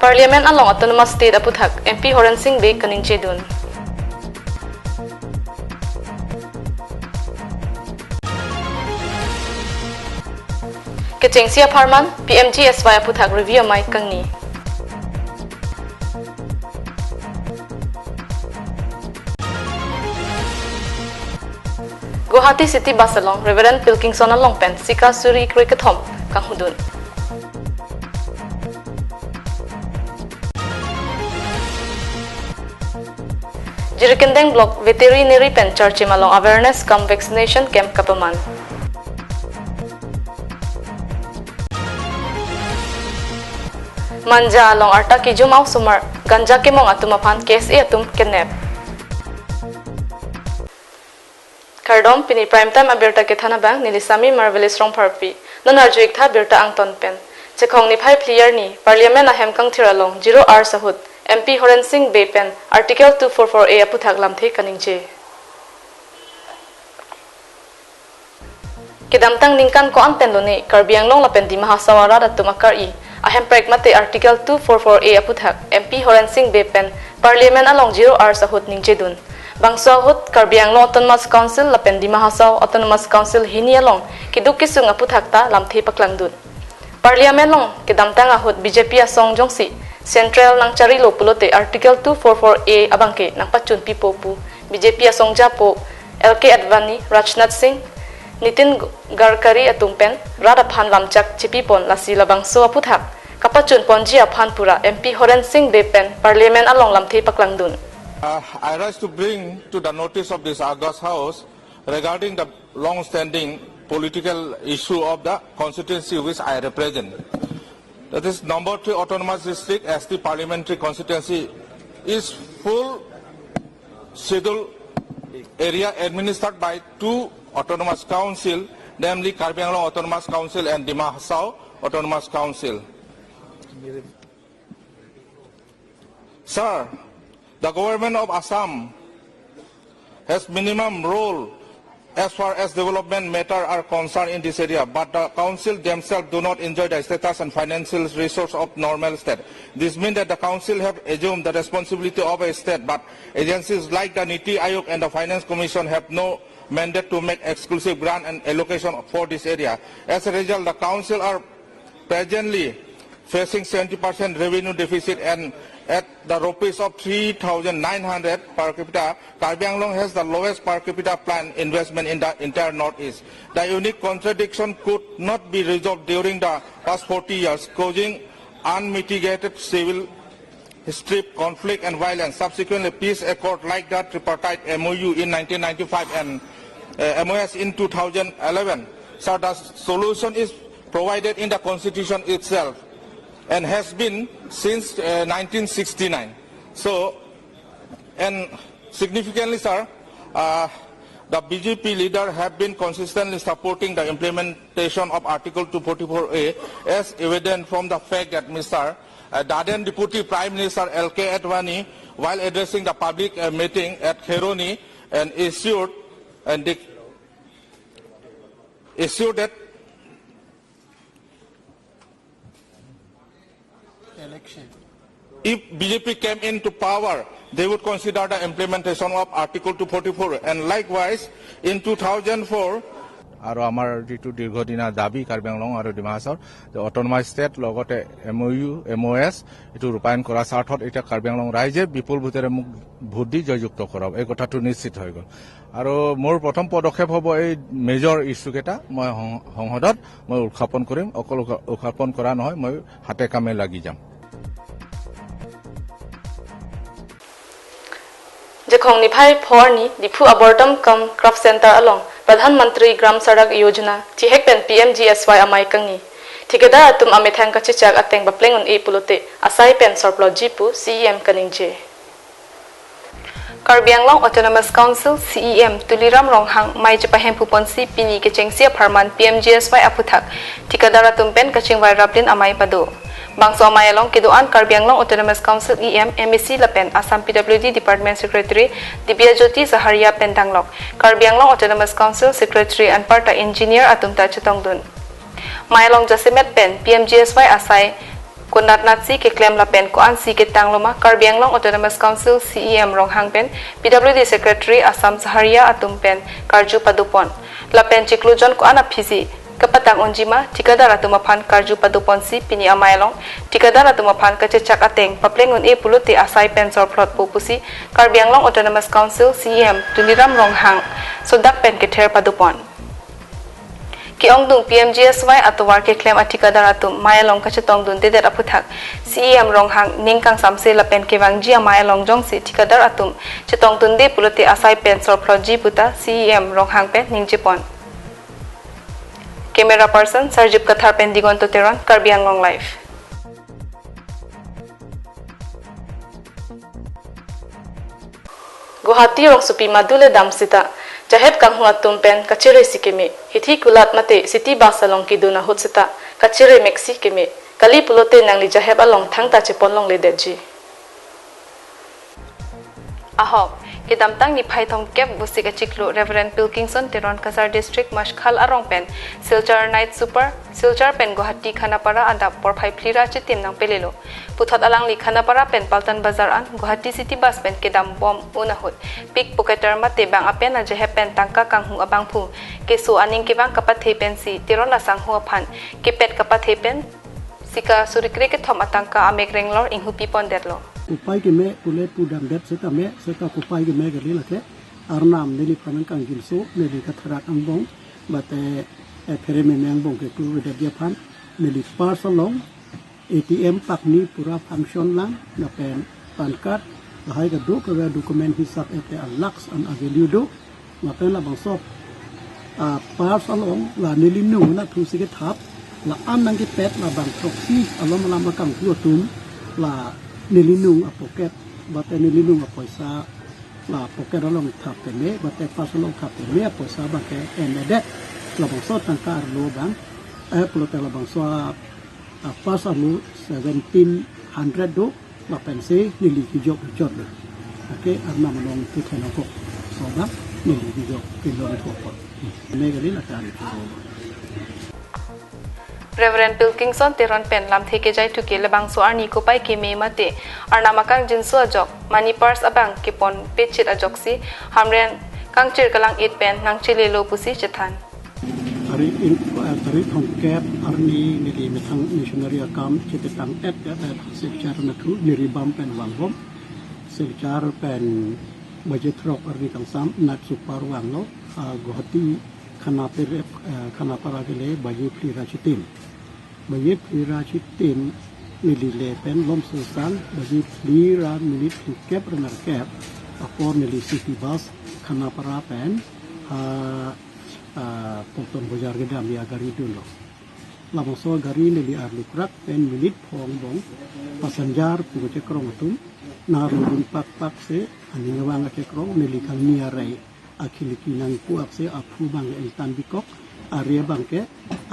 Parliament along Autonomous State aputhak MP Horan Singh Beg kaning chedun. Kechengsia Pharman PMGSY aputhak review mai kangni. Guwahati City Bus along Reverend Pilkingson along pen Sika Suri Krikathom Kahudun. Jirikendeng Block Veterinary Pen Church along Awareness Come Vaccination Camp Kapaman. Manja along Arta Kijumau Sumar Ganja Kemong Atumapan Case Atum Kidnap. Kardom Pini Prime Time Abirta Kethana Bank Nilisami Marvelous Strong Parpi Nanarjuik Tha Birta Angton Pen Chekong ni Phai Clear ni Parliament Ahem Kang Thiralong 0R Sahut MP Horan Singh Bepen Article 244A aputhak lamthe kaningche. Kedamtang ningkan ko anten lone Karbi Anglong lapen di Mahasawara datumakar I ahem pragmate Article 244A aputhak MP Horan Singh Bepen Parliament along 0R Sahut ningche dun. Bangso hut Karbi Anglong Autonomous Council lapen di Mahasaw Autonomous Council hini along kiduk kisung aputhak ta lamthe paklang dun. Parliament long kedamtang ahut BJP asong jongsi Central nang Charilo Pulote Article 244A abangke nang pachun pipopu BJP asong japo LK Advani Rajnath Singh Nitin Garkari atumpen Radaphan Lamchak Chipipon Lasila Bangso aputhak kapachun ponji aphan pura MP Horan Singh Bepen Parliament along lamthe paklangdun. I rise to bring to the notice of this August House regarding the long-standing political issue of the constituency which I represent. That is number 3 Autonomous District ST Parliamentary Constituency is full scheduled area administered by 2 Autonomous Council, namely Karbi Anglong Autonomous Council and Dima Hasao Autonomous Council. Sir, the government of Assam has minimum role as far as development matters are concerned in this area, but the council themselves do not enjoy the status and financial resource of normal state. This means that the council have assumed the responsibility of a state, but agencies like the Niti Aayog and the Finance Commission have no mandate to make exclusive grant and allocation for this area. As a result, the council are presently facing 70% revenue deficit, and at the rupees of 3,900 per capita, Karbi Anglong has the lowest per capita planned investment in the entire Northeast. The unique contradiction could not be resolved during the past 40 years, causing unmitigated civil strife, conflict and violence. Subsequently, peace accord like the tripartite MOU in 1995 and MOS in 2011. So the solution is provided in the Constitution itself and has been since 1969. So, and significantly, sir, the BJP leader have been consistently supporting the implementation of Article 244A, as evident from the fact that Mr. Daden Deputy Prime Minister LK Advani, while addressing the public meeting at Khaironi, and issued that if BJP came into power, they would consider the implementation of Article 244. And likewise, in 2004, আৰু আমাৰ যেটো দীৰ্ঘদিনা দাবী কাৰ্বি আংলং আৰু ডিমা হাছাওৰ autonomous state লগতে MOU MOS এটো ৰূপায়ণ কৰা স্বাৰ্থত এটা কাৰ্বি আংলং ৰাইজে বিপুল ভোটেৰে মোক ভোট দি জয়যুক্ত কৰাব এই কথাটো নিশ্চিত হৈ গল আৰু মোৰ প্ৰথম পদক্ষেপ হ'ব এই মেজৰ ইস্যু কেটা মই সংসদত মই উত্থাপন কৰিম অকল উত্থাপন কৰা নহয় মই হাতে কামে লাগি যাম Jekhong ni phai phor ni dipu abortam kam craft center along Pradhan Mantri Gram Sadak Yojana Chihek pen PMGSY amai kangni Thikeda atum amethang kachichak ateng bapleng on e pulote asai pen sorplo jipu CEM kaningje Karbi Anglong Autonomous Council CEM Tuliram Ronghang mai jepahem puponsi pini kechengsia Pharman PMGSY aputhak Thikeda atum pen kaching vai raplin amai pado Bangso Mayalong Kiduan Karbi Anglong Autonomous Council EM MEC Lapen Assam PWD Department Secretary Dibya Jyoti Saharia Pentanglok Karbi Anglong Autonomous Council Secretary and Parta Engineer Atumta Chetongdun Mayalong Jasimet Pen PMGSY Asai Kunat Natsi ke claim la pen ko an si ke tang loma Karbi Anglong Autonomous Council CEM rong hang pen PWD Secretary Assam Saharia atum pen Karju Padupon la pen chiklujon ko ana phisi kapatang onjima tikadar atumapan Karju Padupon si pini amailong tikadar atumapan kacecak ateng paplengun e puluti asai pen sorplot pupusi Karbi Anglong Autonomous Council CEM tuniram rong hang sodak pen ke ther Padupon ki ongdung PMGSY atowar ke claim atikadar atum mayalong kachetong dun dedet aputhak CEM ronghang ningkang samse la pen ke wangji mayalong jongsi tikadar atum chetong dun de puluti asai pen sorproji puta CEM ronghang pen ningjipon camera person Sarjip Kathar pen digonto teron Karbi Anglong live Guwahati rong supi madule damsita Jahet kang huat tumpen kacire sikeme hithi kulat mate city bus along kiduna hutsita kacire meksi keme kali pulote nangli jaheb along thangta chepolong le deji ahok kidam tang ni phaithom kep busik achiklo Reverend Pilkingson Teron Kasar District Mashkhal arong pen Silchar Night Super Silchar pen Guwahati Khanapara adap por phai phlira chitim nang pelelo puthot alang li Khanapara pen Paltan Bazar an Guwahati City Bus pen kedam bom unahut pickpocketer mate bang apen a jehe pen tangka kang hu abang phu keso aning ke bang kapat he pen si Teron asang hu phan ke pet kapat he pen sika surikre ke thom atangka amek renglor inghu pipon detlo kupai ke me pule pudam det seta kupai ke me geli la ke arnam nili phanan kang gilso nili katharak ambong bate phere me mengbong ke ku de dia phan nili parsalong ATM pakni pura function lang na pen pan card hai ka do ka document hisap ete alax an ageliu do na pen la bangsop parsalong la nili nu na thu sike thap la an nang ke pet la bang proxy alom lam kang tu tum la nilinung a pocket bate nilinung a poisa la pocket along thap te me bate pasalong thap te me poisa ba ke enedet la bangso tangkar lo bang plote la bangso pasalu 1700 do la pense nili hijok jot do okay arna manong tu thena ko so da nili hijok kilo ko me gari la kan Reverend Pilkingson Teron pen lam theke jai thuke lebang so arni ko pai ke me mate arna makang jinsu ajok money purse abang ke pon pechit ajok si hamren kang chir kalang 8 pen nang chile lo pusi chethan ari thong kep arni nili methang missionary akam chitang et sekchar na thu niri bam pen wangom sekchar pen budget rok arni kang sam nat super wanglo Guwahati Khanapara gele bayi plira chitim bayi plira chitim nili le pen lom susan bayi plira nili kep renar kep apor nili city bus Khanapara pen Polton Bajar gedam ya gari dulu lamang so gari nili arlukrak pen minit phong bong pasanjar pugo cekrong atum narudun pak se ani ngawang cekrong nili kang niarai akiliki nang puak se apu bang entan bikok area bang ke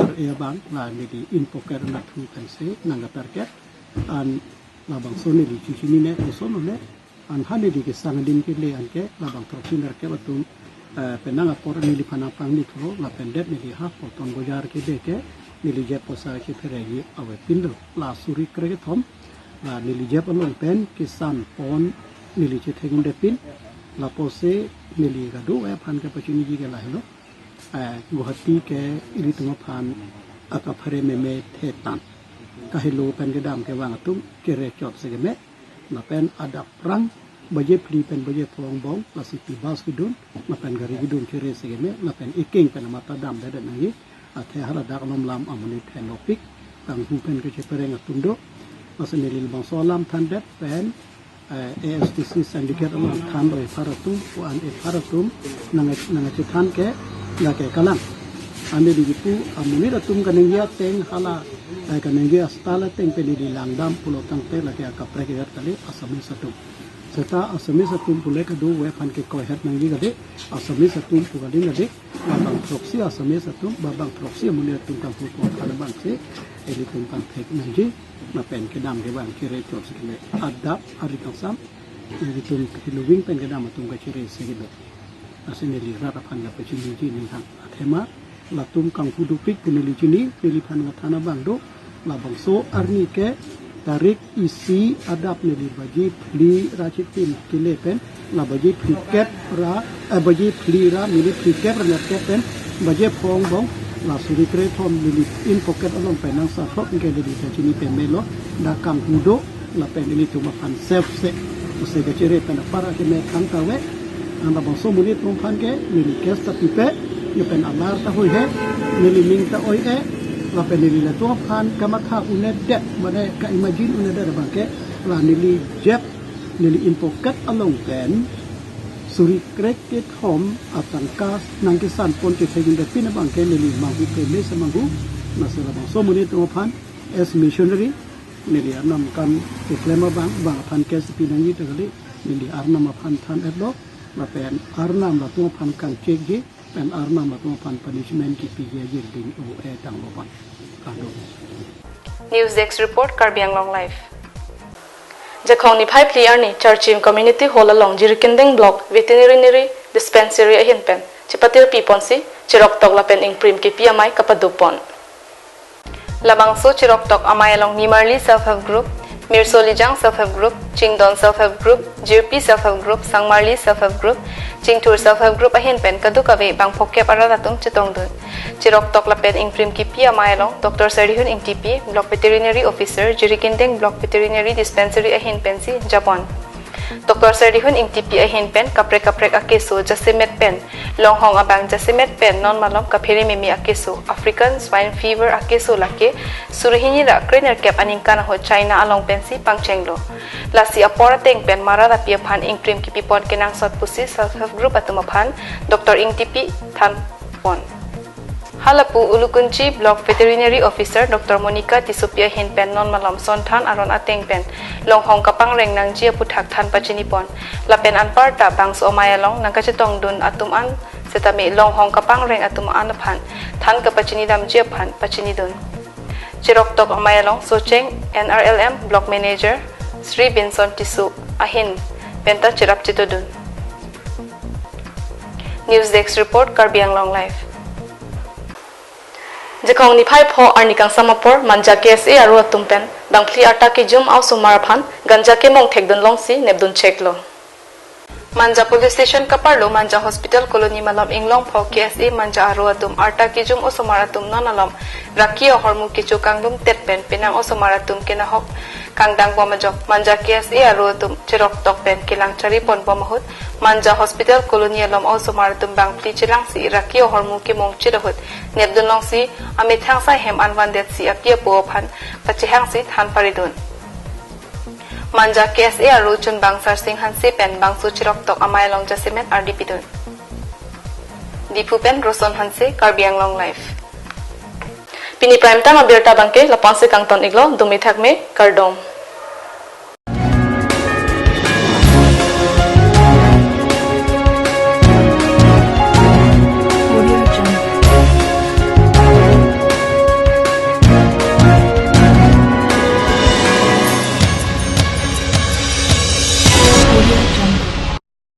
area bang la nili inpoker na thu kan se nangatar ke an labang so nili chichini ne so no ne an haneli ke sangadin ke le an ke labang proxiner ke batum penang apor nili panapang ni thro la pendet nili ha Polton Bajar ke de ke nili je posa ke theregi awe pindo la suri kre thom la nili je palong pen kisan pon nili che thegin de pin la pose nili ga do phan ke pachuni ji ke la helo Guwahati ke iri tuma phan aka phare me the tan ka helo pen ke dam ke wang atum ke re chop se me na pen adap rang baje pli pen baje phong bong la city bus kidun na pen gari kidun ke re se me na pen iking pen mata dam da da ngi athe hala dak lom lam amuni thenopik kang hu pen ke che pereng atum do masen nili bang solam thandet pen ASTC syndicate among than oi faratum wan e faratum nanga than ke la ke kalam ande digitu amuni ratum kanengya teng hala kanengya stala teng pe di langdam pulo tang te la ke kapre ke tali asami satum serta asami satum pule ke do we phan ke ko het nangi gade asami satum pugading gade babang proxy asami satum babang proxy amuni ratum kang pu ko khala bang se eli tum kan thek nangi na pen ke dam ke bang kire chop sikle adap ari kangsam eli tum kiluwing pen ke dam tum ka kire sigilo asine li rata phan ga pechini ji ni hang athema la tum kang pu dupik kuneli chini peli phan ga thana bang do la bang so arni ke tarik isi adab nili baji pli racitin kilepen la baji pliket ra baji pli ra nili pliket ra pen baji pong bong la suri kre thom nili in pocket along penang sa thok ke nili chini pen melo da kang hudo la pen nili tuma pan self se se ke chere pen para ke me kang tawe anda bang so muni tum pan ke nili kes ta pipe ye pen amar ta hoi he nili ming ta oi e la pen nili la tum pan kamakha unet de mane ka imagine unet de bangke la nili jeb nili in pocket along pen suri krek ke thom atangka nangkisan pon ke segin de pin bangke nili mangu ke me samangu nasela bang so muni tum pan as missionary nili anam kan reklama bang pan ke pinangi tegali nili arnam pan than edlo la pen arnam la tum pan kang chege pen arnam la tum pan punishment ki pige yer ding o e tang lo ban kado News Desk report Karbi Anglong Live. Jakhong ni phai player ni Churchim Community Hall along Jirikinding Block Veterinary Dispensary ahin pen chipatir pipon si chirok tok la pen ingprim ki piamai kapadupon. Labang so chirok tok amai along Nimarli Self Help Group, Mirsolijang Self Help Group, Chingdon Self Help Group, JP Self Help Group, Sangmarli Self Help Group, Chingtur Self Help Group ahin pen kadukave bang pokep aradatung chitong dun. Chirok tok la pen ingprim ki piamai along Dr. Sarihun Ing TP, Block Veterinary Officer, Jirikinding Block Veterinary Dispensary ahin pen si Japan. Dr. Sarihun Ing TP ahin pen kaprek akeso jasimet pen longhong abang jasimet pen non malom kapiri mimi akeso African swine fever akeso lake surihini ra krener kep aningkan ho China along pen si pangchenglo lasi apora teng pen marada pia phan ingprim ki pipon kenang sot pusi self help group atumaphan Dr. Ing TP than pon Halapu Ulukunchi Block Veterinary Officer Dr. Monica Tisupia Hin Pen Non Malom Son Than Aron Ateng Pen Long Hong Kapang Reng Nang Jia Puthak Than Pachinipon La Pen Anparta Bang So Mayalong Nang Kachitong Dun Atum An Setami Long Hong Kapang Reng Atum An Phan Than Kapachini Dam Jia Phan Pachini Dun Chirok Tok Mayalong So Cheng NRLM Block Manager Sri Binson Tisu Ahin Penta Chirap Chito Dun News Desk report Karbi Anglong Live. Jakhong ni phai pho arnikang samapor manja KSA aru atumpen dangpli ata ki jum au sumaraphan ganja ke mong thekdun longsi nebdun cheklo Manja Police Station kaparlo Manja Hospital Colony malam inglong pho KSA manja aru atum arta ki jum o sumaratum nonalom rakio hormu ki chukangdum tetpen pinang o sumaratum kinahok kangdang bomajok manja KSA aru atum chirok tok pen kilang chari pon bomahut Manja Hospital Colony alom o sumaratum bang pli chilang si rakio hormu ki mong chirahut nebdun long si amit hang sai hem anwan det si akia po phan pachihang si than paridun Manja KSA aru chun bang sar sing han se pen bang su chirok tok amai long jasimet RDP dun Dipu pen Roson han se Karbi Anglong Live Pini prime time abirta bangke lapan se kangton iglo dumi thakme kardom